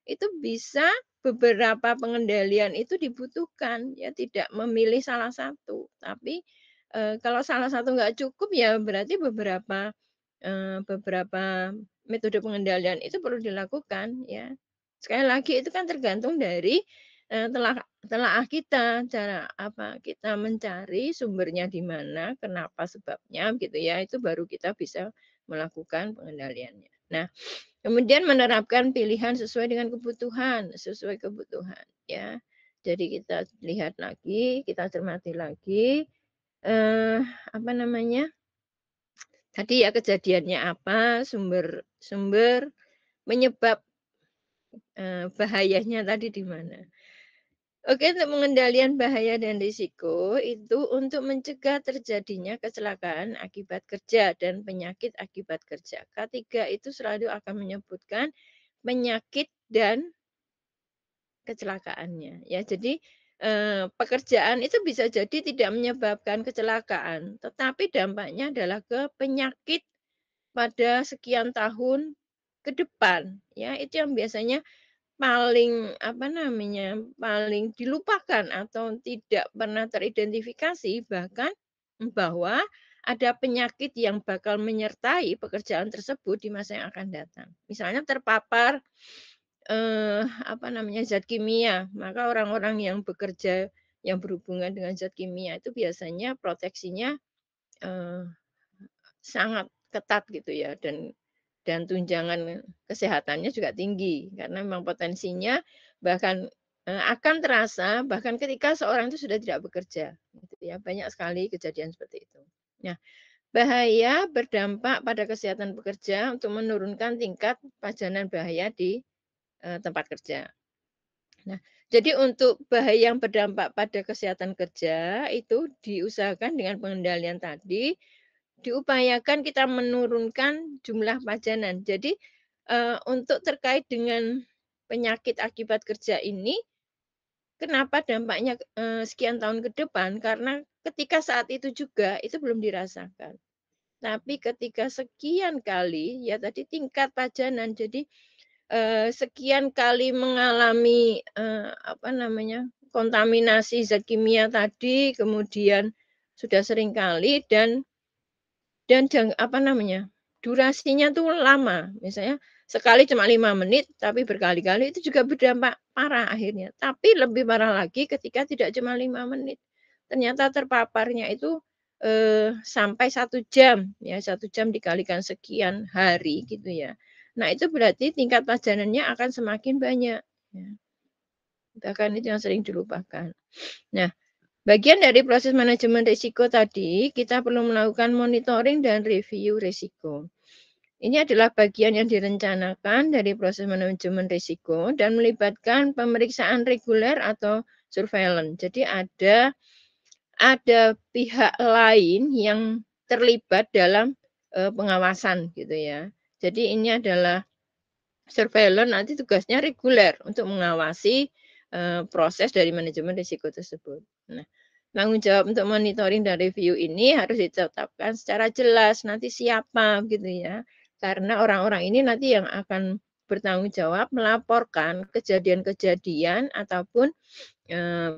itu bisa beberapa pengendalian itu dibutuhkan, ya tidak memilih salah satu. Tapi, kalau salah satu nggak cukup ya berarti beberapa metode pengendalian itu perlu dilakukan ya. Sekali lagi itu kan tergantung dari, telaah kita, cara apa, kita mencari sumbernya di mana, kenapa sebabnya gitu ya, itu baru kita bisa melakukan pengendaliannya. Nah, kemudian menerapkan pilihan sesuai kebutuhan ya. Jadi kita lihat lagi, kita cermati lagi, apa namanya, tadi ya kejadiannya apa, sumber sumber penyebab, bahayanya tadi di mana. Oke, untuk pengendalian bahaya dan risiko itu untuk mencegah terjadinya kecelakaan akibat kerja dan penyakit akibat kerja. K3 itu selalu akan menyebutkan penyakit dan kecelakaannya ya. Jadi, pekerjaan itu bisa jadi tidak menyebabkan kecelakaan, tetapi dampaknya adalah ke penyakit pada sekian tahun ke depan ya. Itu yang biasanya paling, apa namanya, paling dilupakan atau tidak pernah teridentifikasi bahkan bahwa ada penyakit yang bakal menyertai pekerjaan tersebut di masa yang akan datang. Misalnya terpapar, apa namanya, zat kimia, maka orang-orang yang bekerja yang berhubungan dengan zat kimia itu biasanya proteksinya, eee, sangat ketat gitu ya dan tunjangan kesehatannya juga tinggi karena memang potensinya bahkan, akan terasa bahkan ketika seorang itu sudah tidak bekerja gitu ya, banyak sekali kejadian seperti itu. Nah, bahaya berdampak pada kesehatan pekerja untuk menurunkan tingkat pajanan bahaya di, tempat kerja. Nah, jadi untuk bahaya yang berdampak pada kesehatan kerja itu diusahakan dengan pengendalian tadi, diupayakan kita menurunkan jumlah pajanan. Jadi, untuk terkait dengan penyakit akibat kerja ini, kenapa dampaknya, sekian tahun ke depan, karena ketika saat itu juga, itu belum dirasakan. Tapi ketika sekian kali, ya tadi tingkat pajanan, jadi, sekian kali mengalami, apa namanya, kontaminasi zat kimia tadi, kemudian sudah sering kali dan apa namanya, durasinya tuh lama. Misalnya sekali cuma 5 menit, tapi berkali-kali itu juga berdampak parah akhirnya. Tapi lebih parah lagi ketika tidak cuma 5 menit. Ternyata terpaparnya itu, sampai 1 jam, ya 1 jam dikalikan sekian hari gitu ya. Nah itu berarti tingkat pajanannya akan semakin banyak, ya. Bahkan itu yang sering dilupakan. Nah, bagian dari proses manajemen risiko tadi, kita perlu melakukan monitoring dan review risiko. Ini adalah bagian yang direncanakan dari proses manajemen risiko dan melibatkan pemeriksaan reguler atau surveillance. Jadi ada pihak lain yang terlibat dalam, pengawasan gitu ya. Jadi ini adalah surveillance nanti tugasnya reguler untuk mengawasi, proses dari manajemen risiko tersebut. Nah, tanggung jawab untuk monitoring dan review ini harus ditetapkan secara jelas, nanti siapa gitu ya. Karena orang-orang ini nanti yang akan bertanggung jawab melaporkan kejadian-kejadian ataupun,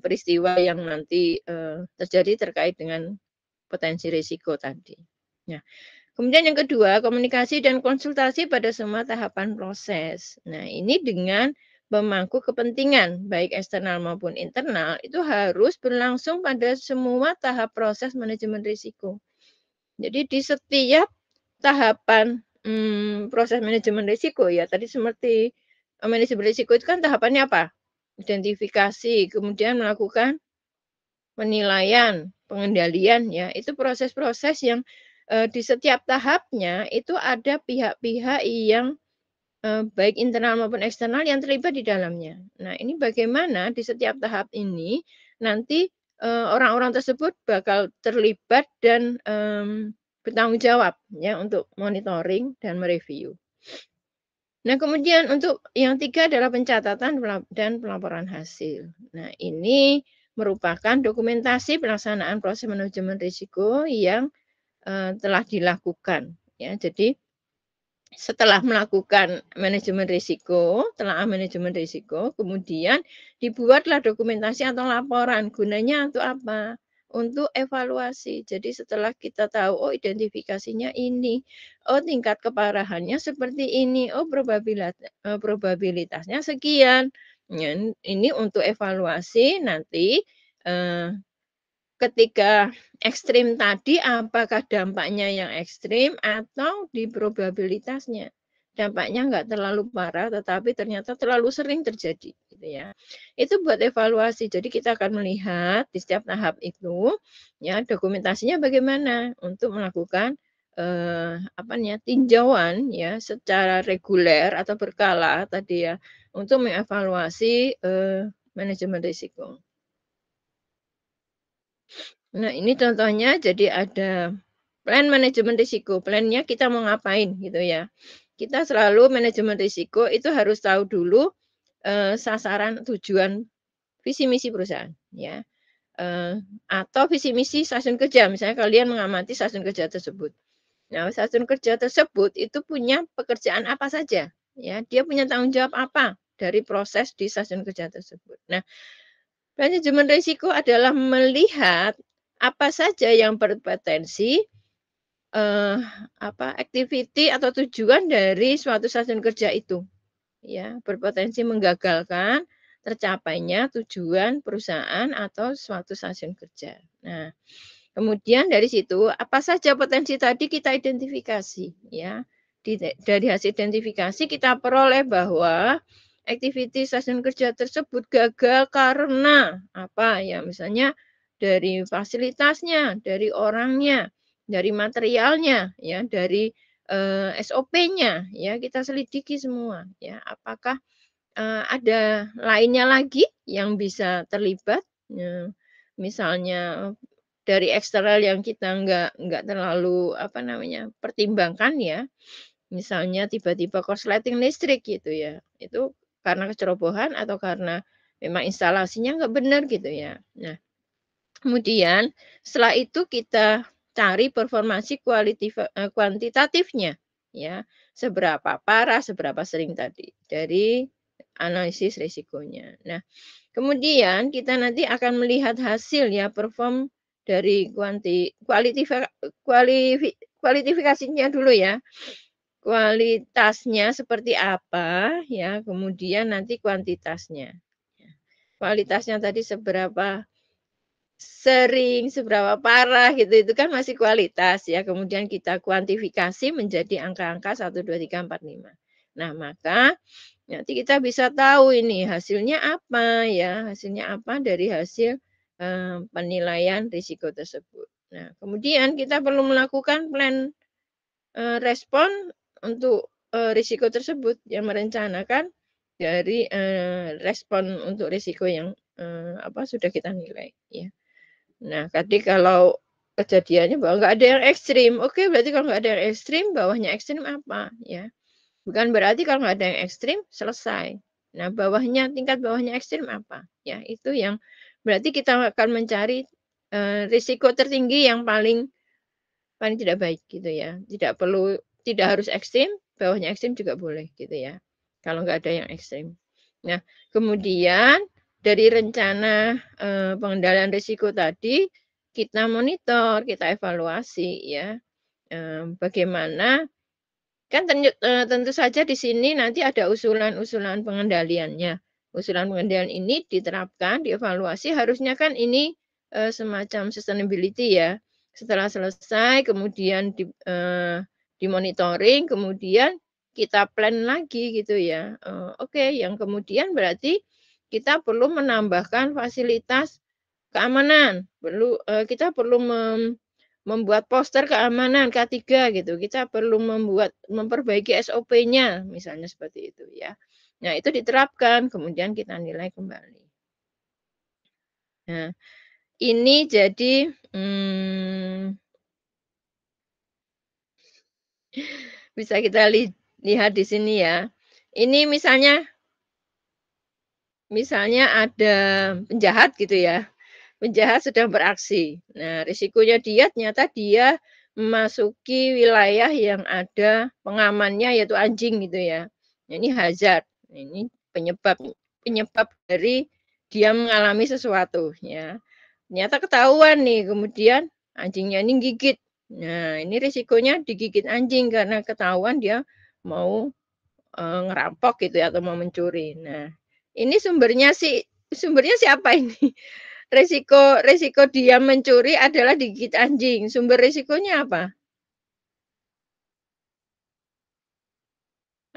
peristiwa yang nanti, terjadi terkait dengan potensi risiko tadi. Nah, kemudian yang kedua, komunikasi dan konsultasi pada semua tahapan proses. Nah, ini dengan pemangku kepentingan, baik eksternal maupun internal, itu harus berlangsung pada semua tahap proses manajemen risiko. Jadi di setiap tahapan, proses manajemen risiko ya, tadi seperti, manajemen risiko itu kan tahapannya apa? Identifikasi, kemudian melakukan penilaian, pengendalian ya, itu proses-proses yang, di setiap tahapnya itu ada pihak-pihak yang, baik internal maupun eksternal yang terlibat di dalamnya. Nah, ini bagaimana di setiap tahap ini nanti, orang-orang tersebut bakal terlibat dan, bertanggung jawab ya untuk monitoring dan mereview. Nah, kemudian untuk yang 3 adalah pencatatan dan pelaporan hasil. Nah, ini merupakan dokumentasi pelaksanaan proses manajemen risiko yang, telah dilakukan ya. Jadi Setelah melakukan manajemen risiko, telaah manajemen risiko, kemudian dibuatlah dokumentasi atau laporan. Gunanya untuk apa? Untuk evaluasi. Jadi setelah kita tahu, oh identifikasinya ini, oh tingkat keparahannya seperti ini, oh probabilitasnya sekian. Ya, ini untuk evaluasi nanti eh, ketika ekstrim tadi, apakah dampaknya yang ekstrim atau di probabilitasnya? Dampaknya nggak terlalu parah, tetapi ternyata terlalu sering terjadi, gitu ya. Itu buat evaluasi. Jadi kita akan melihat di setiap tahap itu, ya dokumentasinya bagaimana untuk melakukan apa namanya tinjauan ya secara reguler atau berkala tadi ya untuk mengevaluasi manajemen risiko. Nah, ini contohnya jadi ada plan manajemen risiko. Plannya kita mau ngapain gitu ya. Kita selalu manajemen risiko itu harus tahu dulu sasaran tujuan visi misi perusahaan ya. Atau visi misi stasiun kerja. Misalnya kalian mengamati stasiun kerja tersebut. Nah, stasiun kerja tersebut itu punya pekerjaan apa saja ya. Dia punya tanggung jawab apa dari proses di stasiun kerja tersebut. Nah, manajemen risiko adalah melihat apa saja yang berpotensi, eee, activity atau tujuan dari suatu stasiun kerja itu, ya, berpotensi menggagalkan tercapainya tujuan perusahaan atau suatu stasiun kerja. Nah, kemudian dari situ, apa saja potensi tadi kita identifikasi, ya. Dari hasil identifikasi kita peroleh bahwa aktiviti stasiun kerja tersebut gagal karena apa ya, misalnya dari fasilitasnya, dari orangnya, dari materialnya, ya, dari SOP-nya, ya, kita selidiki semua, ya. Apakah ada lainnya lagi yang bisa terlibat, misalnya dari eksternal yang kita nggak terlalu, apa namanya, pertimbangkan ya, misalnya tiba-tiba korsleting listrik gitu ya, itu karena kecerobohan atau karena memang instalasinya nggak benar gitu ya. Nah, kemudian setelah itu kita cari performansi kuantitatifnya, ya. Seberapa parah, seberapa sering tadi, dari analisis risikonya. Nah, kemudian kita nanti akan melihat hasil ya perform dari kualifikasinya dulu ya. Kualitasnya seperti apa ya, kemudian nanti kuantitasnya. Ya. Kualitasnya tadi seberapa sering, seberapa parah gitu, itu kan masih kualitas ya, kemudian kita kuantifikasi menjadi angka-angka 1, 2, 3, 4, 5. Nah, maka nanti kita bisa tahu ini hasilnya apa ya, hasilnya apa dari hasil, penilaian risiko tersebut. Nah, kemudian kita perlu melakukan plan, respon untuk, risiko tersebut, yang merencanakan dari, respon untuk risiko yang, sudah kita nilai, ya. Nah, tadi kalau kejadiannya bahwa nggak ada yang ekstrim, oke berarti kalau nggak ada yang ekstrim, bawahnya ekstrim apa, ya. Bukan berarti kalau nggak ada yang ekstrim, selesai. Nah, tingkat bawahnya ekstrim apa? Ya, itu yang berarti kita akan mencari, risiko tertinggi yang paling paling tidak baik gitu ya. Tidak harus ekstrim, bawahnya ekstrim juga boleh gitu ya, kalau nggak ada yang ekstrim. Nah, kemudian dari rencana, pengendalian risiko tadi, kita monitor, kita evaluasi ya, bagaimana kan tentu saja di sini nanti ada usulan-usulan pengendaliannya. Usulan pengendalian ini diterapkan, dievaluasi, harusnya kan ini, semacam sustainability ya. Setelah selesai kemudian dimonitoring, kemudian kita plan lagi gitu ya. Oke, yang kemudian berarti kita perlu menambahkan fasilitas keamanan, kita perlu membuat poster keamanan K3 gitu, kita perlu memperbaiki SOP-nya, misalnya seperti itu ya. Nah, itu diterapkan, kemudian kita nilai kembali. Nah, ini jadi, bisa kita lihat di sini ya. Ini misalnya ada penjahat gitu ya, penjahat sedang beraksi. Nah, risikonya dia ternyata dia memasuki wilayah yang ada pengamannya yaitu anjing gitu ya. Nah, ini hazard, ini penyebab penyebab dari dia mengalami sesuatu ya. Ternyata ketahuan nih, kemudian anjingnya ini gigit. Nah, ini risikonya digigit anjing karena ketahuan dia mau, ngerampok gitu ya atau mau mencuri. Nah, ini sumbernya siapa ini? Resiko resiko dia mencuri adalah digigit anjing, sumber resikonya apa?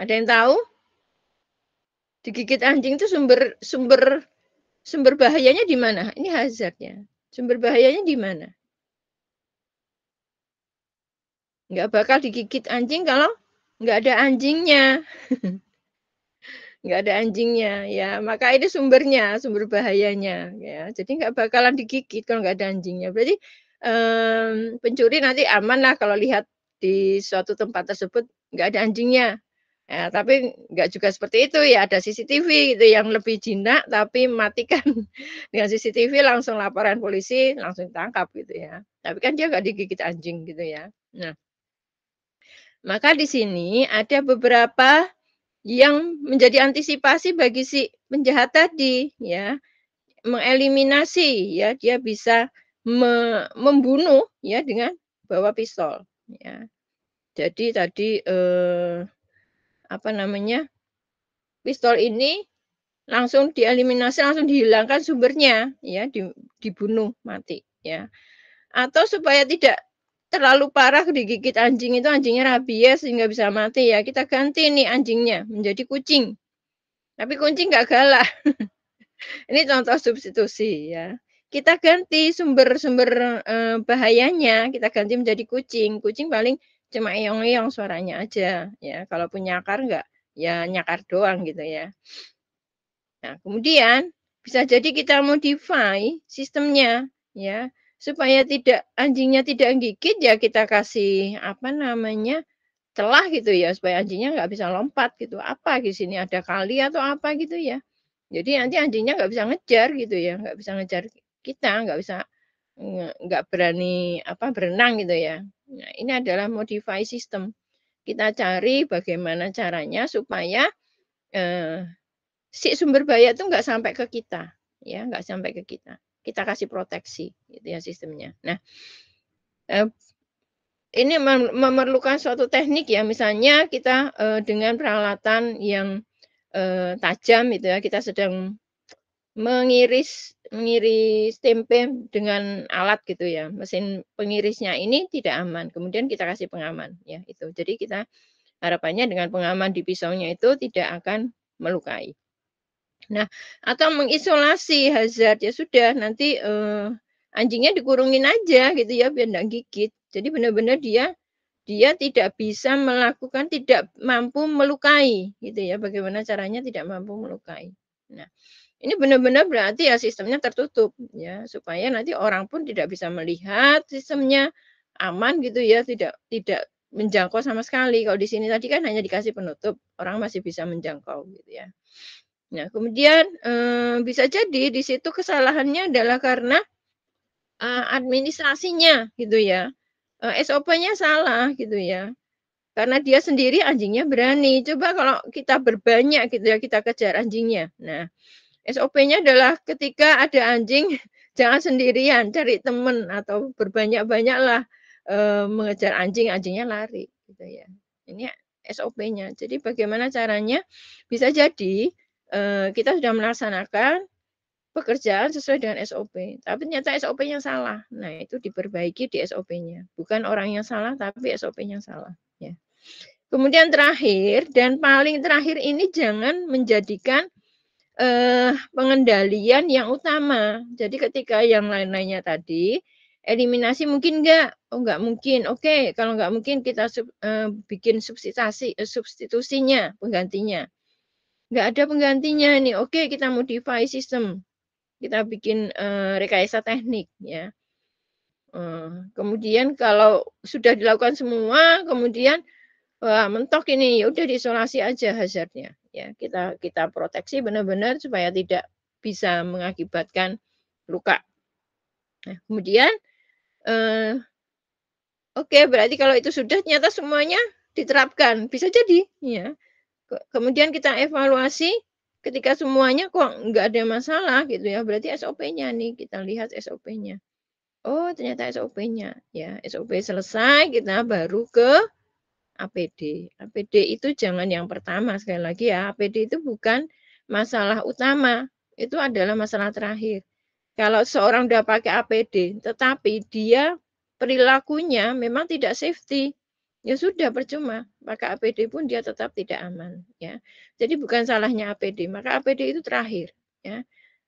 Ada yang tahu? Digigit anjing itu sumber sumber sumber bahayanya di mana? Ini hazard-nya. Sumber bahayanya di mana? Nggak bakal digigit anjing kalau nggak ada anjingnya. Nggak ada anjingnya, ya maka ini sumbernya, sumber bahayanya, ya. Jadi nggak bakalan digigit kalau nggak ada anjingnya. Berarti, pencuri nanti aman lah kalau lihat di suatu tempat tersebut nggak ada anjingnya. Ya, tapi nggak juga seperti itu ya, ada CCTV gitu yang lebih jinak, tapi matikan dengan CCTV langsung laporan polisi, langsung tangkap gitu ya. Tapi kan dia nggak digigit anjing gitu ya. Nah, maka di sini ada beberapa yang menjadi antisipasi bagi si penjahat tadi ya, mengeliminasi ya, dia bisa membunuh ya dengan bawa pistol ya. Jadi tadi, apa namanya, pistol ini langsung dieliminasi, langsung dihilangkan sumbernya ya, dibunuh mati ya. Atau supaya tidak terlalu parah digigit anjing itu, anjingnya rabies sehingga bisa mati ya, kita ganti nih anjingnya menjadi kucing. Tapi kucing nggak galak. Ini contoh substitusi ya. Kita ganti sumber-sumber, bahayanya, kita ganti menjadi kucing. Kucing paling cuma eong-eong suaranya aja ya, kalaupun nyakar nggak, ya nyakar doang gitu ya. Nah, kemudian bisa jadi kita modify sistemnya ya, supaya tidak anjingnya tidak gigit ya kita kasih apa namanya, celah gitu ya, supaya anjingnya nggak bisa lompat gitu. Apa di sini ada kali atau apa gitu ya. Jadi nanti anjingnya nggak bisa ngejar gitu ya, nggak bisa ngejar kita, nggak bisa nggak berani apa, berenang gitu ya. Nah, ini adalah modify sistem. Kita cari bagaimana caranya supaya, eee, si sumber bahaya itu nggak sampai ke kita, ya, nggak sampai ke kita. Kita kasih proteksi gitu ya sistemnya. Nah, eee, ini memerlukan suatu teknik ya, misalnya kita, dengan peralatan yang, tajam gitu ya, kita sedang mengiris tempe dengan alat gitu ya, mesin pengirisnya ini tidak aman, kemudian kita kasih pengaman, ya itu. Jadi kita harapannya dengan pengaman di pisaunya itu tidak akan melukai. Nah, atau mengisolasi hazard, ya sudah nanti, anjingnya dikurungin aja gitu ya biar nggak gigit. Jadi benar-benar dia dia tidak bisa melakukan, tidak mampu melukai gitu ya, bagaimana caranya tidak mampu melukai. Nah, ini benar-benar berarti ya sistemnya tertutup ya, supaya nanti orang pun tidak bisa melihat sistemnya, aman gitu ya, tidak tidak menjangkau sama sekali. Kalau di sini tadi kan hanya dikasih penutup, orang masih bisa menjangkau gitu ya. Nah kemudian, bisa jadi di situ kesalahannya adalah karena, administrasinya gitu ya, SOP-nya salah gitu ya. Karena dia sendiri anjingnya berani, coba kalau kita berbanyak gitu ya, kita kejar anjingnya. Nah, SOP-nya adalah ketika ada anjing, jangan sendirian, cari teman atau berbanyak-banyaklah, mengejar anjing, anjingnya lari, gitu ya. Ini SOP-nya. Jadi bagaimana caranya, bisa jadi, kita sudah melaksanakan pekerjaan sesuai dengan SOP, tapi ternyata SOP-nya salah. Nah, itu diperbaiki di SOP-nya. Bukan orang yang salah, tapi SOP-nya salah, ya. Kemudian terakhir dan paling terakhir ini jangan menjadikan pengendalian yang utama. Jadi ketika yang lain-lainnya tadi, eliminasi mungkin enggak? Oh, enggak mungkin. Oke, kalau enggak mungkin kita bikin substitusinya, penggantinya. Enggak ada penggantinya nih. Oke, kita modify sistem. Kita bikin, rekayasa teknik ya. Kemudian kalau sudah dilakukan semua, kemudian wah, mentok ini, ya udah diisolasi aja hazardnya, ya. Kita kita proteksi benar-benar supaya tidak bisa mengakibatkan luka. Nah, kemudian, eee, Oke, berarti kalau itu sudah ternyata semuanya diterapkan, bisa jadi, ya. Kemudian kita evaluasi ketika semuanya kok nggak ada masalah gitu ya, berarti SOP-nya nih, kita lihat SOP-nya. Oh, ternyata SOP-nya, ya. SOP selesai, kita baru ke APD. APD itu jangan yang pertama, sekali lagi ya, APD itu bukan masalah utama, itu adalah masalah terakhir. Kalau seorang udah pakai APD, tetapi dia perilakunya memang tidak safety, ya sudah percuma, pakai APD pun dia tetap tidak aman, ya. Jadi bukan salahnya APD, maka APD itu terakhir, ya.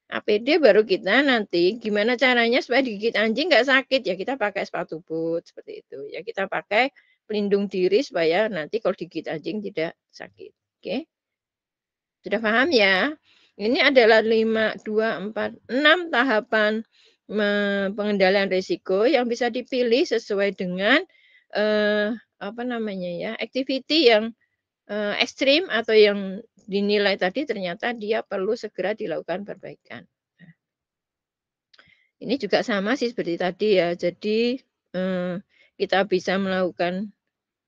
APD baru kita nanti gimana caranya supaya digigit anjing nggak sakit, ya kita pakai sepatu boot, seperti itu. Ya kita pakai pelindung diri supaya nanti kalau digigit anjing tidak sakit, oke? Sudah paham ya? Ini adalah 5, 2, 4, 6 tahapan pengendalian risiko yang bisa dipilih sesuai dengan, apa namanya ya, activity yang, ekstrim atau yang dinilai tadi ternyata dia perlu segera dilakukan perbaikan. Nah, ini juga sama sih seperti tadi ya. Jadi, kita bisa melakukan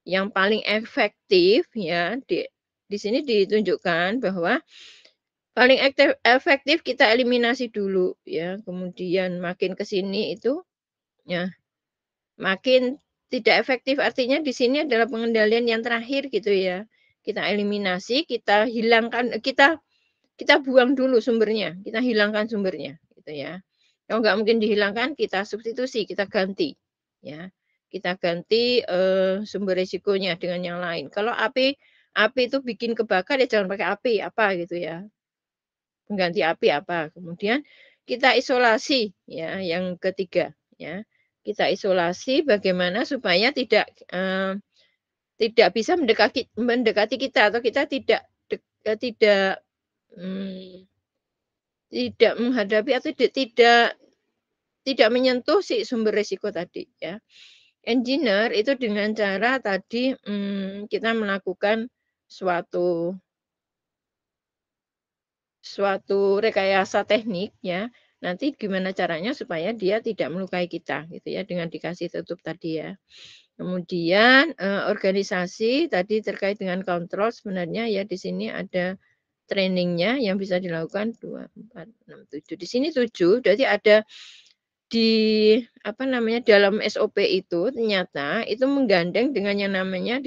yang paling efektif ya, di sini ditunjukkan bahwa paling efektif kita eliminasi dulu ya, kemudian makin ke sini itu, ya makin tidak efektif. Artinya di sini adalah pengendalian yang terakhir gitu ya. Kita eliminasi, kita hilangkan, kita buang dulu sumbernya, kita hilangkan sumbernya gitu ya. Kalau nggak mungkin dihilangkan, kita substitusi, kita ganti ya. Kita ganti, sumber resikonya dengan yang lain. Kalau api itu bikin kebakar ya jangan pakai api, apa gitu ya. Pengganti api apa, kemudian kita isolasi ya, yang ketiga ya. Kita isolasi bagaimana supaya tidak bisa mendekati mendekati kita atau kita tidak, mmm, tidak menghadapi atau tidak menyentuh si sumber resiko tadi ya. Engineer itu dengan cara tadi, kita melakukan suatu suatu rekayasa teknik ya, nanti gimana caranya supaya dia tidak melukai kita gitu ya, dengan dikasih tutup tadi ya. Kemudian, organisasi tadi terkait dengan kontrol sebenarnya ya di sini ada trainingnya yang bisa dilakukan 2, 4, 6, 7. Di sini 7, jadi ada di apa namanya, dalam SOP itu ternyata itu menggandeng dengan yang namanya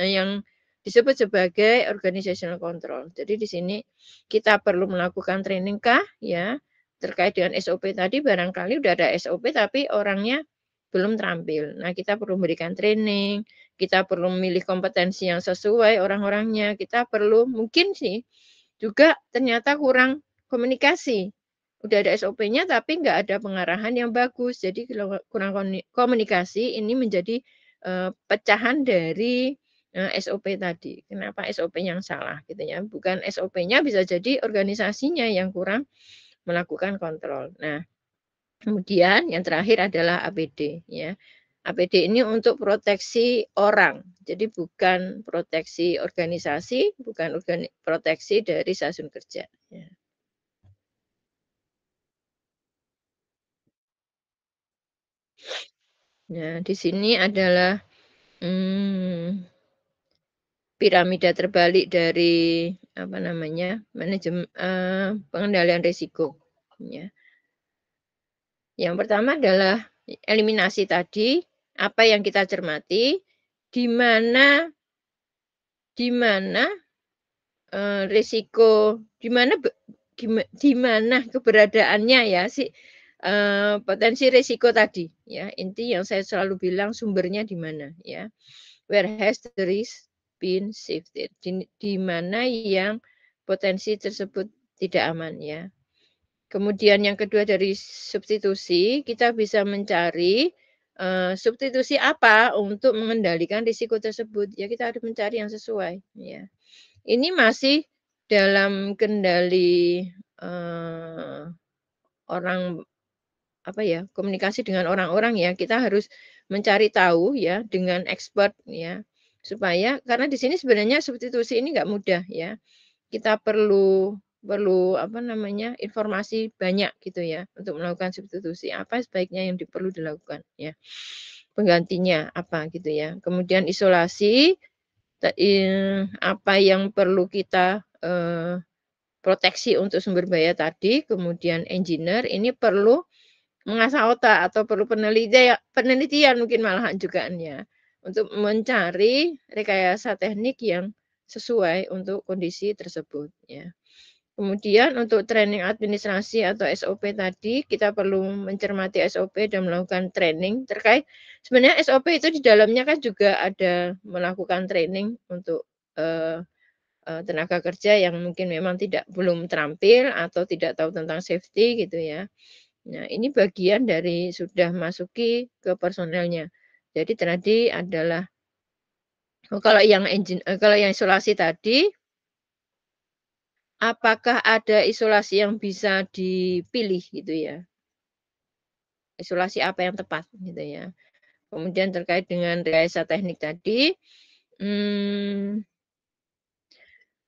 yang disebut sebagai organizational control. Jadi di sini kita perlu melakukan training kah ya, terkait dengan SOP tadi barangkali udah ada SOP tapi orangnya belum terampil. Nah, kita perlu memberikan training, kita perlu memilih kompetensi yang sesuai orang-orangnya, kita perlu mungkin sih juga ternyata kurang komunikasi. Udah ada SOP-nya tapi nggak ada pengarahan yang bagus. Jadi kalau kurang komunikasi ini menjadi, pecahan dari, SOP tadi. Kenapa SOP yang salah gitu ya. Bukan SOP-nya, bisa jadi organisasinya yang kurang melakukan kontrol. Nah, kemudian yang terakhir adalah APD ya. APD ini untuk proteksi orang. Jadi bukan proteksi organisasi, bukan proteksi dari stasiun kerja, ya. Nah, di sini adalah, mmm, piramida terbalik dari, apa namanya, pengendalian risiko, ya. Yang pertama adalah eliminasi tadi, apa yang kita cermati, di mana di mana risiko di mana keberadaannya ya potensi risiko tadi ya, inti yang saya selalu bilang sumbernya di mana ya. Where has the risk been shifted? Di mana yang potensi tersebut tidak aman ya. Kemudian yang kedua dari substitusi, kita bisa mencari, substitusi apa untuk mengendalikan risiko tersebut. Ya kita harus mencari yang sesuai ya. Ini masih dalam kendali, orang, apa ya, komunikasi dengan orang-orang ya, kita harus mencari tahu ya dengan expert ya, supaya karena di sini sebenarnya substitusi ini nggak mudah ya. Kita perlu perlu apa namanya, informasi banyak gitu ya untuk melakukan substitusi, apa sebaiknya yang perlu dilakukan ya. penggantinya apa gitu ya. Kemudian isolasi, apa yang perlu kita, proteksi untuk sumber daya tadi, kemudian engineer ini perlu mengasah otak atau perlu penelitian mungkin malahan jugaannya, untuk mencari rekayasa teknik yang sesuai untuk kondisi tersebut ya. Kemudian untuk training administrasi atau SOP tadi, kita perlu mencermati SOP dan melakukan training terkait sebenarnya SOP itu di dalamnya kan juga ada melakukan training untuk, eee tenaga kerja yang mungkin memang belum terampil atau tidak tahu tentang safety gitu ya. Nah, ini bagian dari sudah masuki ke personelnya. Jadi tadi adalah kalau yang isolasi tadi, apakah ada isolasi yang bisa dipilih gitu ya, isolasi apa yang tepat gitu ya. Kemudian terkait dengan rekayasa teknik tadi, mmm,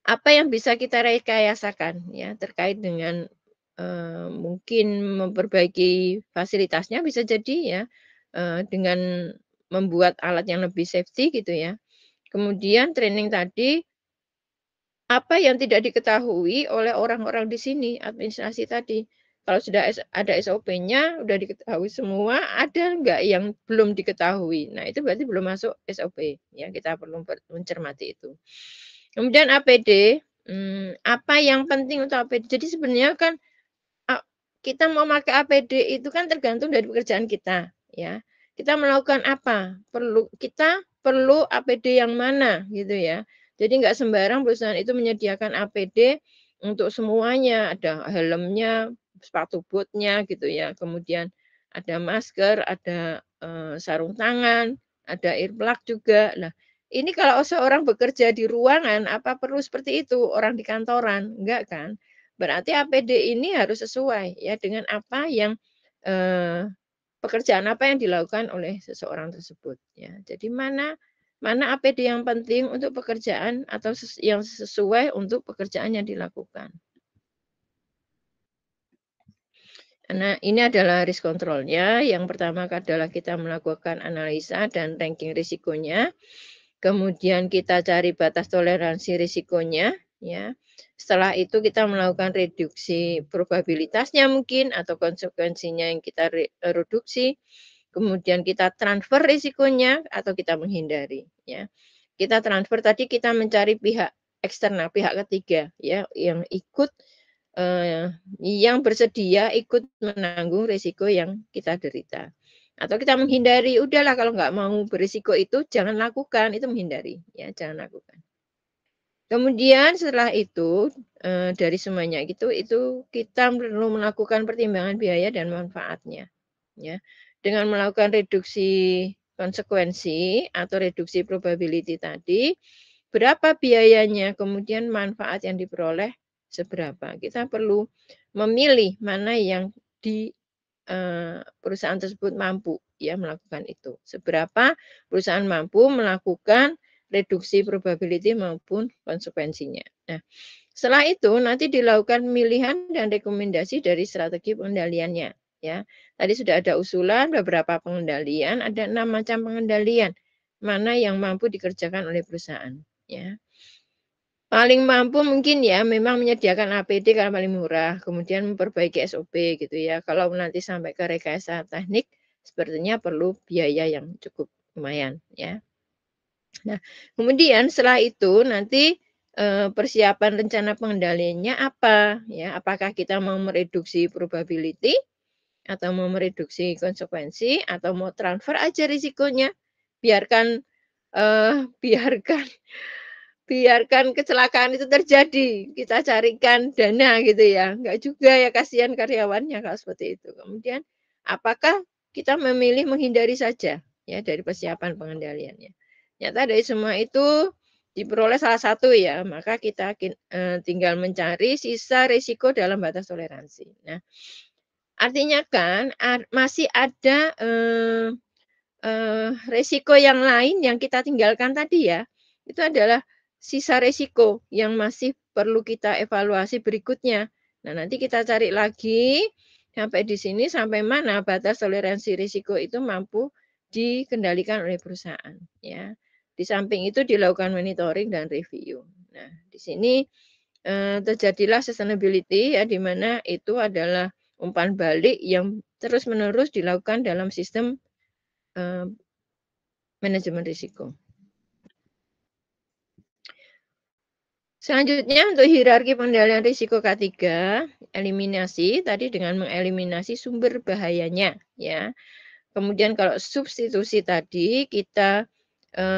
apa yang bisa kita rekayasakan ya terkait dengan, mungkin memperbaiki fasilitasnya bisa jadi ya, dengan membuat alat yang lebih safety gitu ya. Kemudian training tadi, apa yang tidak diketahui oleh orang-orang di sini, administrasi tadi. Kalau sudah ada SOP-nya, udah diketahui semua, ada nggak yang belum diketahui? Nah, itu berarti belum masuk SOP, ya kita perlu mencermati itu. Kemudian APD, apa yang penting untuk APD? Jadi sebenarnya kan A kita mau pakai APD itu kan tergantung dari pekerjaan kita, ya. Kita melakukan apa, kita perlu APD yang mana, gitu ya. Jadi nggak sembarang perusahaan itu menyediakan APD untuk semuanya, ada helmnya, sepatu bootnya gitu ya, kemudian ada masker, ada, sarung tangan, ada earplug juga. Nah, ini kalau seorang bekerja di ruangan, apa perlu seperti itu orang di kantoran? Enggak kan? Berarti APD ini harus sesuai ya dengan apa yang, pekerjaan apa yang dilakukan oleh seseorang tersebut ya. Jadi mana mana APD yang penting untuk pekerjaan atau yang sesuai untuk pekerjaan yang dilakukan. Nah, ini adalah risk control-nya. Yang pertama adalah kita melakukan analisa dan ranking risikonya. Kemudian kita cari batas toleransi risikonya, ya. Setelah itu kita melakukan reduksi probabilitasnya mungkin atau konsekuensinya yang kita reduksi. Kemudian kita transfer risikonya atau kita menghindari, ya. Kita transfer tadi kita mencari pihak eksternal, pihak ketiga, ya, yang ikut yang bersedia ikut menanggung risiko yang kita derita. Atau kita menghindari, udahlah kalau nggak mau berisiko itu jangan lakukan, itu menghindari, ya jangan lakukan. Kemudian setelah itu, dari semuanya itu kita perlu melakukan pertimbangan biaya dan manfaatnya, ya. Dengan melakukan reduksi konsekuensi atau reduksi probability tadi, berapa biayanya, kemudian manfaat yang diperoleh seberapa. Kita perlu memilih mana yang perusahaan tersebut mampu ya melakukan itu. Seberapa perusahaan mampu melakukan reduksi probability maupun konsekuensinya. Nah, setelah itu nanti dilakukan pemilihan dan rekomendasi dari strategi pengendaliannya ya. Tadi sudah ada usulan beberapa pengendalian, ada 6 macam pengendalian. Mana yang mampu dikerjakan oleh perusahaan ya. Paling mampu mungkin ya memang menyediakan APD karena paling murah, kemudian memperbaiki SOP gitu ya. Kalau nanti sampai ke rekayasa teknik, sepertinya perlu biaya yang cukup lumayan ya. Nah, kemudian setelah itu nanti, persiapan rencana pengendaliannya apa ya, apakah kita mau mereduksi probability, atau mau mereduksi konsekuensi, atau mau transfer aja risikonya, biarkan, biarkan biarkan kecelakaan itu terjadi, kita carikan dana gitu ya, enggak juga ya kasihan karyawannya kalau seperti itu. Kemudian apakah kita memilih menghindari saja ya dari persiapan pengendaliannya. Ternyata dari semua itu diperoleh salah satu ya, maka kita tinggal mencari sisa risiko dalam batas toleransi. Nah, artinya kan masih ada, resiko yang lain yang kita tinggalkan tadi ya, itu adalah sisa resiko yang masih perlu kita evaluasi berikutnya. Nah, nanti kita cari lagi sampai di sini, sampai mana batas toleransi risiko itu mampu dikendalikan oleh perusahaan, ya. Di samping itu dilakukan monitoring dan review. Nah, di sini, terjadilah sustainability ya, di mana itu adalah umpan balik yang terus-menerus dilakukan dalam sistem, eee, manajemen risiko. Selanjutnya untuk hierarki pengendalian risiko K3, eliminasi tadi dengan mengeliminasi sumber bahayanya, ya. Kemudian kalau substitusi tadi kita,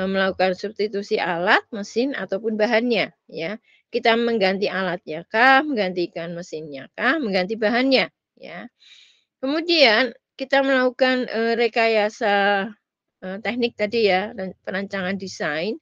melakukan substitusi alat, mesin, ataupun bahannya, ya. Kita mengganti alatnya kah, menggantikan mesinnya kah, mengganti bahannya, ya. Kemudian kita melakukan, rekayasa, teknik tadi ya, perancangan desain,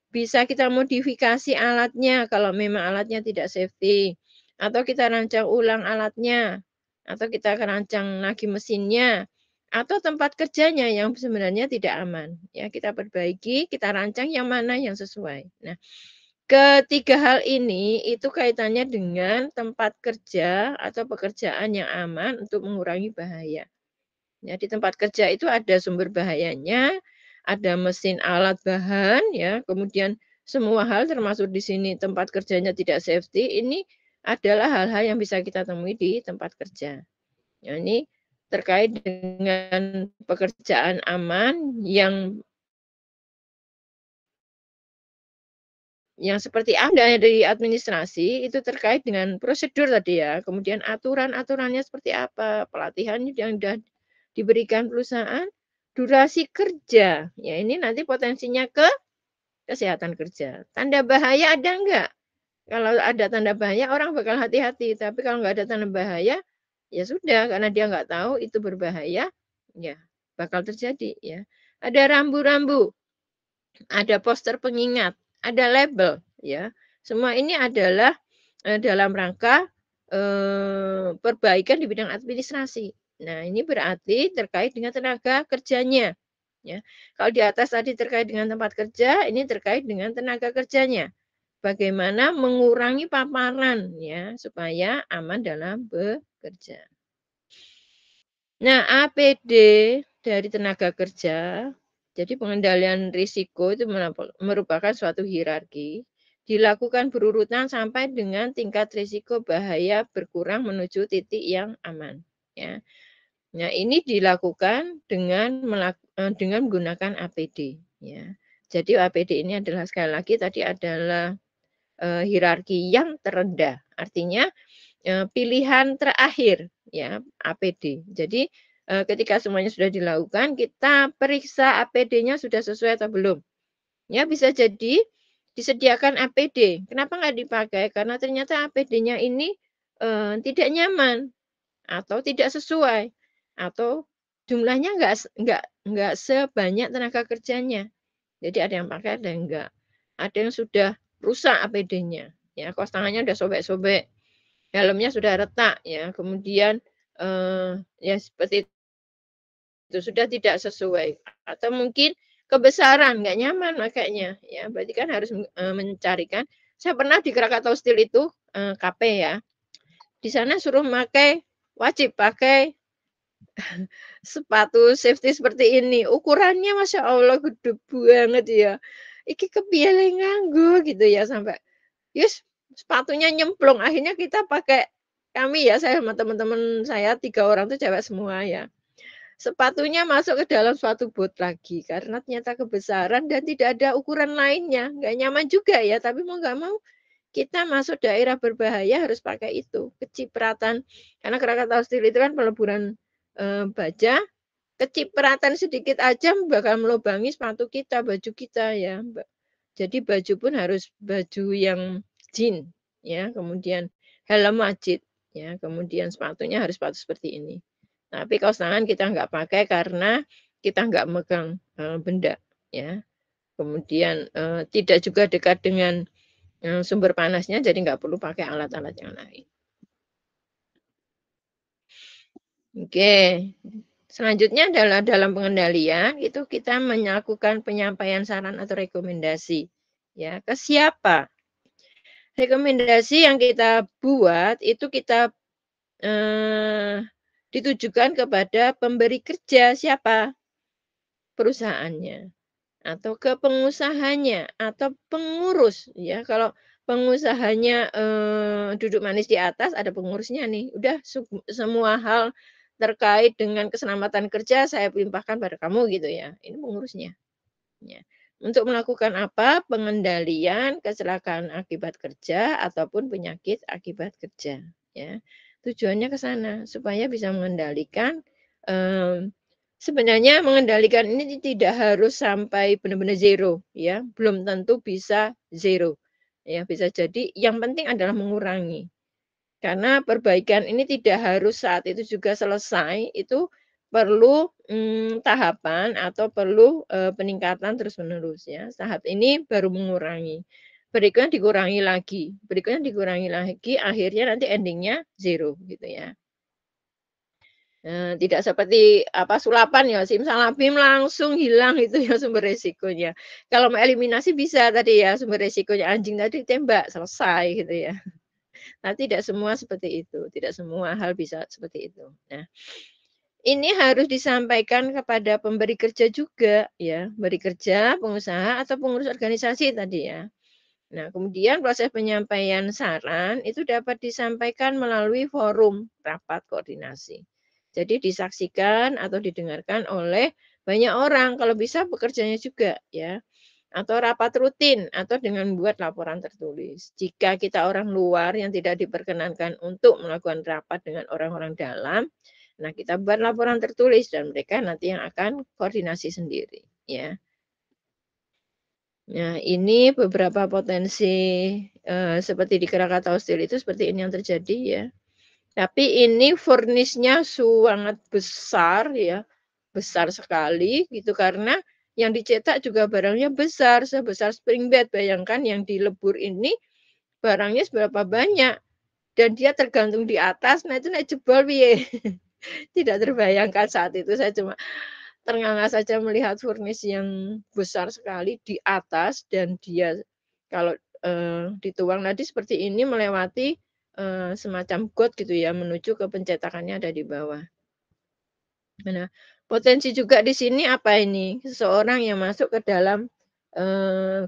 bisa kita modifikasi alatnya kalau memang alatnya tidak safety, atau kita rancang ulang alatnya, atau kita rancang lagi mesinnya, atau tempat kerjanya yang sebenarnya tidak aman. Ya, kita perbaiki, kita rancang yang mana yang sesuai. Nah, ketiga hal ini itu kaitannya dengan tempat kerja atau pekerjaan yang aman untuk mengurangi bahaya. Ya, di tempat kerja itu ada sumber bahayanya, ada mesin, alat, bahan, ya, kemudian semua hal termasuk di sini tempat kerjanya tidak safety, ini adalah hal-hal yang bisa kita temui di tempat kerja. Ya, ini terkait dengan pekerjaan aman yang seperti ada dari administrasi itu terkait dengan prosedur tadi ya, kemudian aturan-aturannya seperti apa, pelatihan yang sudah diberikan perusahaan, durasi kerja, ya ini nanti potensinya ke kesehatan kerja. Tanda bahaya ada enggak? Kalau ada tanda bahaya orang bakal hati-hati, tapi kalau nggak ada tanda bahaya, ya sudah karena dia nggak tahu itu berbahaya, ya bakal terjadi ya. Ada rambu-rambu, ada poster pengingat, ada label, ya. Semua ini adalah, dalam rangka, perbaikan di bidang administrasi. Nah, ini berarti terkait dengan tenaga kerjanya, ya. Kalau di atas tadi terkait dengan tempat kerja, ini terkait dengan tenaga kerjanya. Bagaimana mengurangi paparan, ya, supaya aman dalam bekerja. Nah, APD dari tenaga kerja, jadi pengendalian risiko itu merupakan suatu hierarki, dilakukan berurutan sampai dengan tingkat risiko bahaya berkurang menuju titik yang aman, ya. Nah, ini dilakukan dengan menggunakan APD, ya. Jadi APD ini adalah sekali lagi tadi adalah, hierarki yang terendah, artinya pilihan terakhir ya, APD. Jadi, ketika semuanya sudah dilakukan, kita periksa APD-nya sudah sesuai atau belum. Ya bisa jadi disediakan APD, kenapa nggak dipakai? Karena ternyata APD-nya ini, tidak nyaman atau tidak sesuai, atau jumlahnya nggak sebanyak tenaga kerjanya. Jadi ada yang pakai, ada yang enggak. Ada yang sudah rusak APD-nya, ya kaos tangannya udah sobek-sobek. Helmnya sudah retak ya, kemudian, ya seperti itu, sudah tidak sesuai atau mungkin kebesaran, nggak nyaman makanya ya, berarti kan harus, mencarikan saya pernah di Krakatau Steel itu, KP ya, di sana suruh wajib pakai sepatu safety seperti ini, ukurannya Masya Allah gede banget ya, "Iki kepiye le nganggo?" Gitu ya, sampai yes, sepatunya nyemplung, akhirnya kita pakai kami ya, saya sama teman-teman saya 3 orang tuh cewek semua ya. Sepatunya masuk ke dalam suatu bot lagi, karena ternyata kebesaran dan tidak ada ukuran lainnya, nggak nyaman juga ya, tapi mau nggak mau kita masuk daerah berbahaya harus pakai itu, kecipratan. Karena Krakatau Steel itu kan peleburan, baja, kecipratan sedikit aja bakal melubangi sepatu kita, baju kita ya, Mbak. Jadi baju pun harus baju yang jin, ya, kemudian helm wajib, ya, kemudian sepatunya harus sepatu seperti ini. Tapi kaos tangan kita nggak pakai karena kita nggak megang, benda, ya. Kemudian, tidak juga dekat dengan, sumber panasnya, jadi nggak perlu pakai alat-alat yang lain. Oke, selanjutnya adalah dalam pengendalian, itu kita melakukan penyampaian saran atau rekomendasi, ya, ke siapa? Rekomendasi yang kita buat itu kita, ditujukan kepada pemberi kerja, siapa? perusahaannya, atau ke pengusahanya, atau pengurus ya. Kalau pengusahanya, duduk manis di atas, ada pengurusnya nih, udah semua hal terkait dengan keselamatan kerja saya limpahkan pada kamu gitu ya, ini pengurusnya. Ya. Untuk melakukan apa? Pengendalian kecelakaan akibat kerja ataupun penyakit akibat kerja, ya. Tujuannya ke sana, supaya bisa mengendalikan, sebenarnya mengendalikan ini tidak harus sampai benar-benar zero, ya, belum tentu bisa zero, ya, bisa jadi yang penting adalah mengurangi. Karena perbaikan ini tidak harus saat itu juga selesai, itu perlu, tahapan atau perlu, peningkatan terus-menerus ya. Tahap ini baru mengurangi, berikutnya dikurangi lagi, akhirnya nanti ending-nya 0 gitu ya. Tidak seperti apa, sulapan ya, simsalabim langsung hilang itu ya sumber resikonya. Kalau mau eliminasi bisa tadi ya, sumber resikonya anjing tadi tembak, selesai gitu ya. Nah, tidak semua seperti itu, tidak semua hal bisa seperti itu. Nah, ini harus disampaikan kepada pemberi kerja juga ya, pemberi kerja, pengusaha, atau pengurus organisasi tadi ya. Nah, kemudian proses penyampaian saran itu dapat disampaikan melalui forum rapat koordinasi. Jadi disaksikan atau didengarkan oleh banyak orang, kalau bisa bekerjanya juga ya. Atau rapat rutin, atau dengan membuat laporan tertulis. Jika kita orang luar yang tidak diperkenankan untuk melakukan rapat dengan orang-orang dalam, nah kita buat laporan tertulis dan mereka nanti yang akan koordinasi sendiri, ya. Nah, ini beberapa potensi, seperti di Krakatau Steel itu seperti ini yang terjadi ya. Tapi ini furnisnya sangat besar ya, besar sekali gitu karena yang dicetak juga barangnya besar, sebesar spring bed. Bayangkan yang dilebur ini barangnya seberapa banyak dan dia tergantung di atas, nah itu nek jebol piye? Tidak terbayangkan saat itu saya cuma ternganga saja melihat furnis yang besar sekali di atas dan dia kalau, dituang tadi seperti ini melewati, semacam got gitu ya menuju ke pencetakannya ada di bawah. Nah, potensi juga di sini apa ini, seseorang yang masuk ke dalam,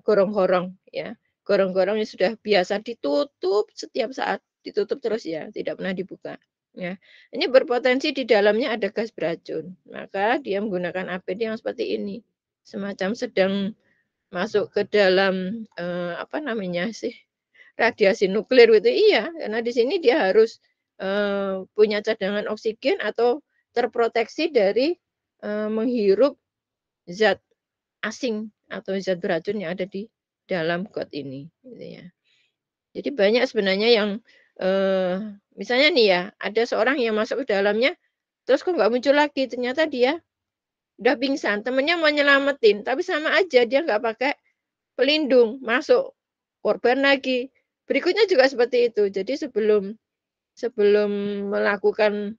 gorong-gorong ya, gorong-gorong yang sudah biasa ditutup setiap saat, ditutup terus ya, tidak pernah dibuka, ya. Ini berpotensi di dalamnya ada gas beracun, maka dia menggunakan APD yang seperti ini, semacam sedang masuk ke dalam, apa namanya sih, radiasi nuklir gitu iya, karena di sini dia harus, punya cadangan oksigen atau terproteksi dari, menghirup zat asing atau zat beracun yang ada di dalam got ini, gitu ya. Jadi banyak sebenarnya yang, misalnya nih ya, ada seorang yang masuk ke dalamnya, terus kok nggak muncul lagi, ternyata dia udah pingsan, temennya mau nyelamatin, tapi sama aja dia nggak pakai pelindung, masuk, korban lagi. Berikutnya juga seperti itu. Jadi sebelum sebelum melakukan,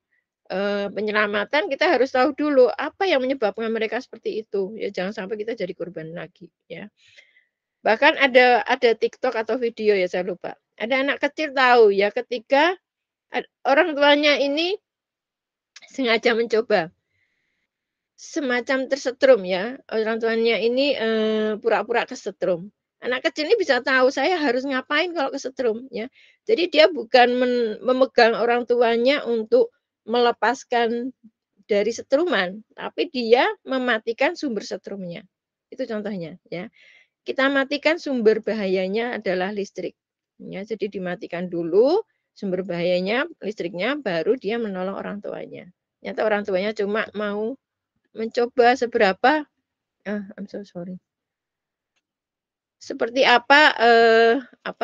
penyelamatan kita harus tahu dulu apa yang menyebabkan mereka seperti itu, ya jangan sampai kita jadi korban lagi, ya. Bahkan ada TikTok atau video ya saya lupa, ada anak kecil tahu ya ketika orang tuanya ini sengaja mencoba semacam tersetrum ya, orang tuanya ini, pura-pura kesetrum. Anak kecil ini bisa tahu saya harus ngapain kalau kesetrum ya. Jadi dia bukan memegang orang tuanya untuk melepaskan dari setruman, tapi dia mematikan sumber setrumnya. Itu contohnya ya. Kita matikan sumber bahayanya adalah listrik. Ya, jadi dimatikan dulu sumber bahayanya, listriknya, baru dia menolong orang tuanya. Ternyata orang tuanya cuma mau mencoba seberapa I'm so sorry. Seperti apa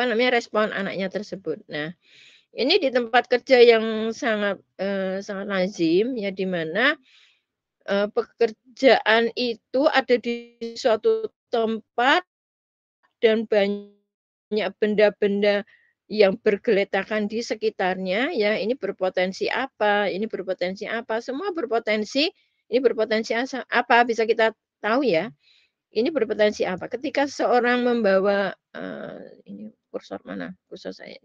namanya, respon anaknya tersebut. Nah, ini di tempat kerja yang sangat lazim ya, di mana, pekerjaan itu ada di suatu tempat dan banyak benda-benda yang bergeletakan di sekitarnya ya, ini berpotensi apa, semua berpotensi, ini berpotensi apa, bisa kita tahu ya. Ini berpotensi apa, ketika seseorang membawa, ini kursor mana? Kursor saya.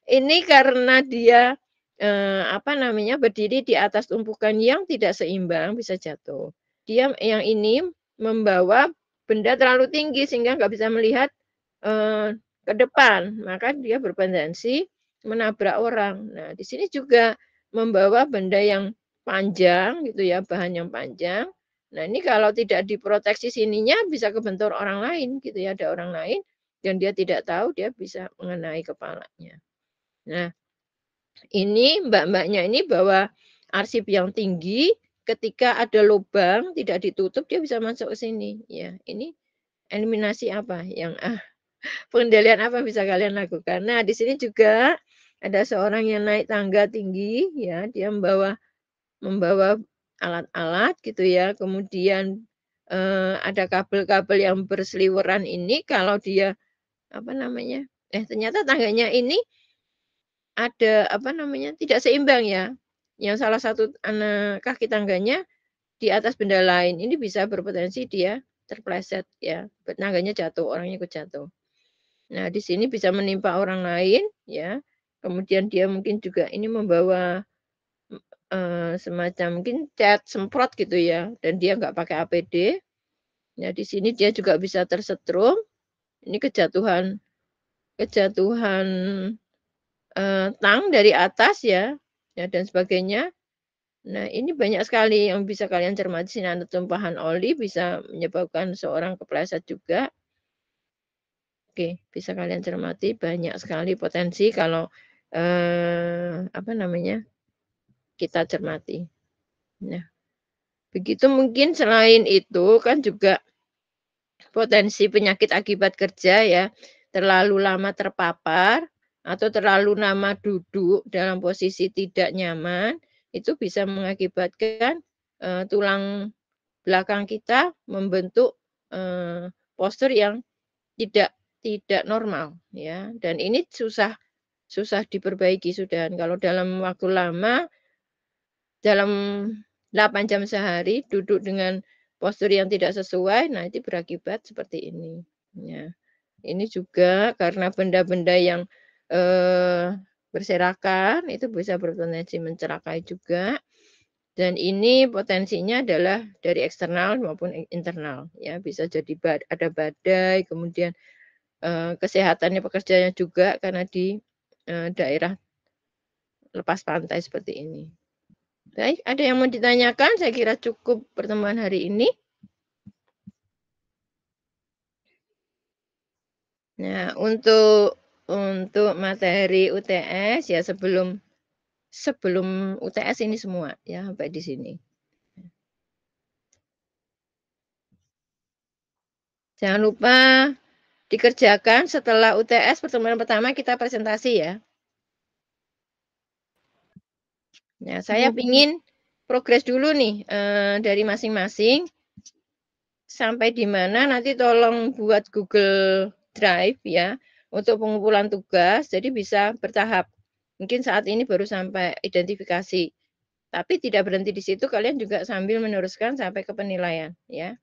Ini karena dia, apa namanya, berdiri di atas tumpukan yang tidak seimbang bisa jatuh. dia yang ini membawa benda terlalu tinggi sehingga nggak bisa melihat, ke depan, maka dia berpotensi menabrak orang. Nah, di sini juga membawa benda yang panjang gitu ya, bahan yang panjang. Nah, ini kalau tidak diproteksi sininya bisa kebentur orang lain gitu ya, ada orang lain dan dia tidak tahu dia bisa mengenai kepalanya. Nah, ini mbak-mbaknya ini bawa arsip yang tinggi, ketika ada lubang tidak ditutup dia bisa masuk ke sini. Ya, ini eliminasi apa yang pengendalian apa bisa kalian lakukan? Nah, di sini juga ada seorang yang naik tangga tinggi ya, dia membawa membawa alat-alat gitu ya, kemudian, ada kabel-kabel yang berseliweran ini kalau dia, apa namanya, ternyata tangganya ini ada, apa namanya, tidak seimbang ya, yang salah satu kaki tangganya di atas benda lain, ini bisa berpotensi dia terpleset ya, tangganya jatuh, orangnya ikut jatuh. Nah, di sini bisa menimpa orang lain ya, kemudian dia mungkin juga ini membawa, semacam mungkin cat semprot gitu ya, dan dia nggak pakai APD. Nah, di sini dia juga bisa tersetrum, ini kejatuhan kejatuhan, tang dari atas ya, ya dan sebagainya. Nah, ini banyak sekali yang bisa kalian cermati, sini ada tumpahan oli bisa menyebabkan seorang kepleset juga. Oke, bisa kalian cermati banyak sekali potensi kalau, apa namanya, kita cermati. Nah, begitu mungkin selain itu kan juga potensi penyakit akibat kerja ya, terlalu lama terpapar atau terlalu lama duduk dalam posisi tidak nyaman, itu bisa mengakibatkan, tulang belakang kita membentuk, postur yang tidak tidak normal ya, dan ini susah susah diperbaiki sudah. Kalau dalam waktu lama, dalam 8 jam sehari duduk dengan postur yang tidak sesuai, nah itu berakibat seperti ini, ya. Ini juga karena benda-benda yang, berserakan itu bisa berpotensi mencelakai juga, dan ini potensinya adalah dari eksternal maupun internal, ya. Bisa jadi ada badai, kemudian, kesehatannya pekerjanya juga karena di, daerah lepas pantai seperti ini. Baik, ada yang mau ditanyakan? Saya kira cukup pertemuan hari ini. Nah, untuk materi UTS ya sebelum sebelum UTS ini semua ya, sampai di sini. Jangan lupa dikerjakan setelah UTS pertemuan pertama kita presentasi ya. Nah, saya Bu. ingin progres dulu nih, dari masing-masing, sampai di mana nanti tolong buat Google Drive ya, untuk pengumpulan tugas, jadi bisa bertahap. Mungkin saat ini baru sampai identifikasi, tapi tidak berhenti di situ, kalian juga sambil meneruskan sampai ke penilaian ya.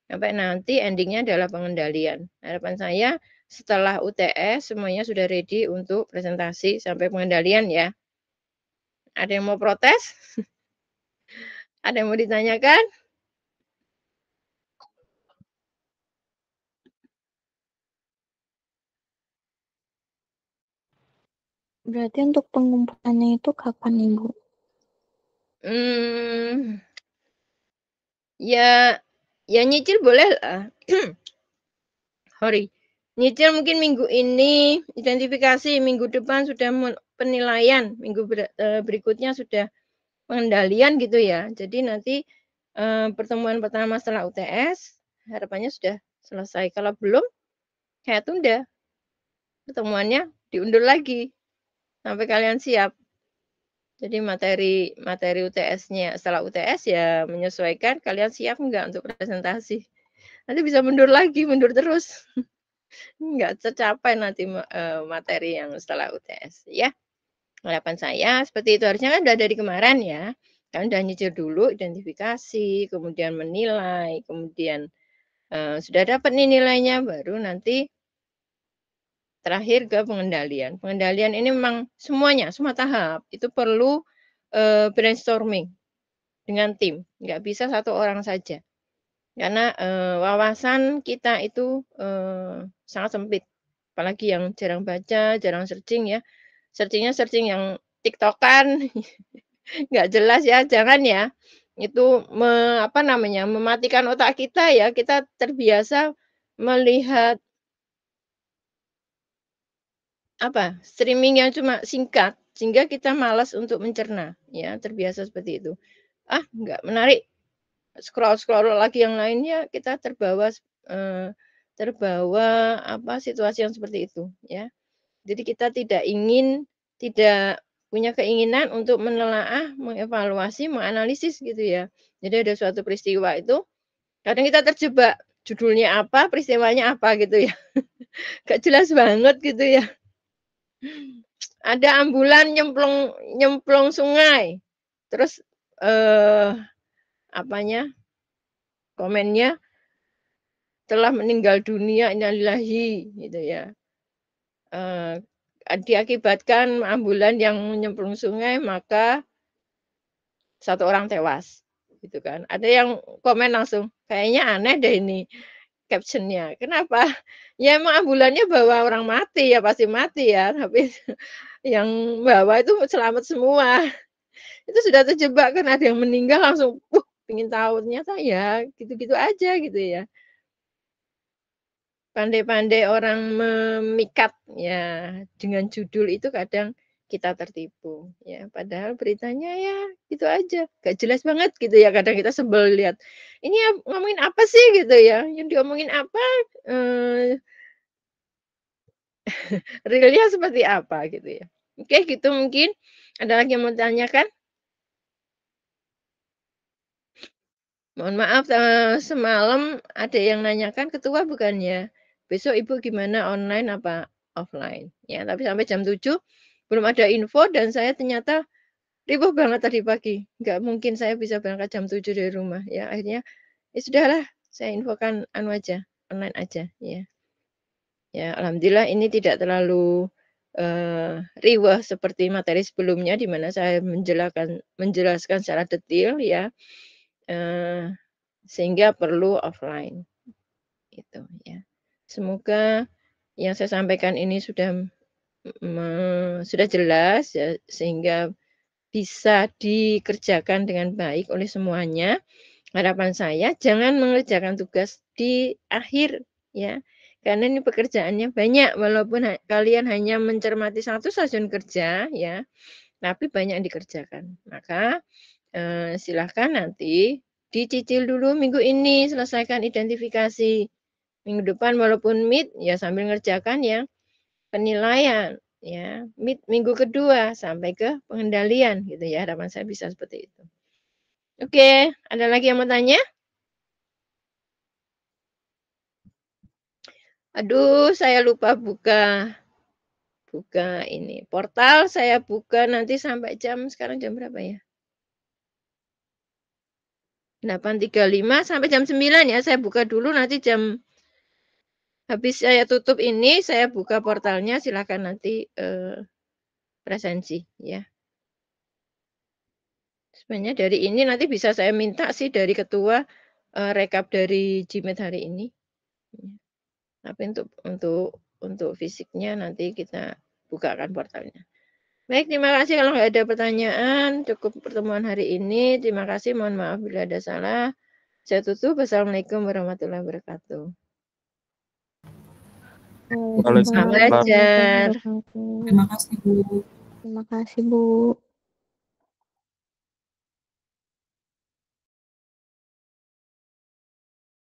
Sampai nanti ending-nya adalah pengendalian. Harapan saya setelah UTS semuanya sudah ready untuk presentasi sampai pengendalian ya. Ada yang mau protes? Ada yang mau ditanyakan? Berarti untuk pengumpulannya itu kapan, Ibu? Hmm, ya ya nyicil boleh lah. Sorry. Nyicil mungkin minggu ini, identifikasi minggu depan sudah penilaian, minggu berikutnya sudah pengendalian gitu ya. Jadi nanti, pertemuan pertama setelah UTS, harapannya sudah selesai. Kalau belum, saya tunda pertemuannya, diundur lagi sampai kalian siap. Jadi materi materi UTS-nya setelah UTS ya menyesuaikan kalian siap enggak untuk presentasi. Nanti bisa mundur lagi, mundur terus. Enggak tercapai nanti materi yang setelah UTS ya. Harapan saya seperti itu, harusnya kan udah dari kemarin ya. Kalian udah nyicil dulu identifikasi, kemudian menilai, kemudian, sudah dapat nih nilainya, baru nanti terakhir ke pengendalian. Pengendalian ini memang semuanya, semua tahap itu perlu, brainstorming dengan tim, nggak bisa satu orang saja. Karena, wawasan kita itu, sangat sempit, apalagi yang jarang baca, jarang searching ya, searching yang TikTok-an, nggak jelas ya, jangan ya. Itu apa namanya, mematikan otak kita ya, kita terbiasa melihat apa, streaming yang cuma singkat, sehingga kita malas untuk mencerna, ya, terbiasa seperti itu. "Ah, nggak menarik," scroll-scroll lagi yang lainnya, kita terbawa apa, situasi yang seperti itu, ya. Jadi kita tidak punya keinginan untuk menelaah, mengevaluasi, menganalisis gitu ya. Jadi ada suatu peristiwa itu, kadang kita terjebak, judulnya apa, peristiwanya apa gitu ya, nggak jelas banget gitu ya. Ada ambulan nyemplung nyemplung sungai, terus, eee, apanya, komennya, "Telah meninggal dunia, innalillahi," gitu ya. Eee, diakibatkan ambulan yang nyemplung sungai, maka satu orang tewas, gitu kan. Ada yang komen langsung, "Kayaknya aneh deh ini caption-nya." Kenapa? Ya emang ambulannya bawa orang mati, ya pasti mati ya, tapi yang bawa itu selamat semua. Itu sudah terjebak kan ada yang meninggal langsung, pengen tahu, ternyata ya gitu-gitu aja gitu ya. Pandai-pandai orang memikat ya dengan judul itu kadang kita tertipu ya, padahal beritanya ya gitu aja, gak jelas banget gitu ya, kadang kita sebel lihat, "Ini ngomongin apa sih?" Gitu ya, yang diomongin apa, eee, realnya seperti apa gitu ya. Oke gitu mungkin, ada lagi yang mau ditanyakan? Mohon maaf, semalam ada yang nanyakan, "Ketua bukannya besok Ibu gimana online apa offline?" Ya, tapi sampai jam 7 belum ada info dan saya ternyata ribuh banget tadi pagi. Nggak mungkin saya bisa berangkat jam 7 dari rumah. Ya akhirnya, ya sudahlah saya infokan anu aja, online aja, ya. Ya alhamdulillah ini tidak terlalu, riweuh seperti materi sebelumnya di mana saya menjelaskan secara detail ya, eee sehingga perlu offline, gitu ya. Semoga yang saya sampaikan ini sudah jelas ya, sehingga bisa dikerjakan dengan baik oleh semuanya. Harapan saya jangan mengerjakan tugas di akhir ya, karena ini pekerjaannya banyak walaupun kalian hanya mencermati satu stasiun kerja ya, tapi banyak yang dikerjakan. Maka silahkan nanti dicicil dulu minggu ini, selesaikan identifikasi. Minggu depan walaupun Meet, ya sambil ngerjakan yang penilaian, ya. Meet minggu kedua sampai ke pengendalian gitu ya, harapan saya bisa seperti itu. Oke, ada lagi yang mau tanya? Aduh, saya lupa buka buka ini, portal saya buka nanti sampai sekarang jam berapa ya? 8.35 sampai jam 9 ya, saya buka dulu nanti habis saya tutup ini, saya buka portalnya, silakan nanti, presensi, ya. Sebenarnya dari ini nanti bisa saya minta sih dari ketua, rekap dari Gmeet hari ini, ya. Tapi untuk fisiknya nanti kita bukakan portalnya. Baik, terima kasih kalau nggak ada pertanyaan, cukup pertemuan hari ini. Terima kasih, mohon maaf bila ada salah. Saya tutup. Wassalamualaikum warahmatullahi wabarakatuh. Waalaikumsalam Selamat warahmatullahi belajar. wabarakatuh. Terima kasih, Bu. Terima kasih, Bu.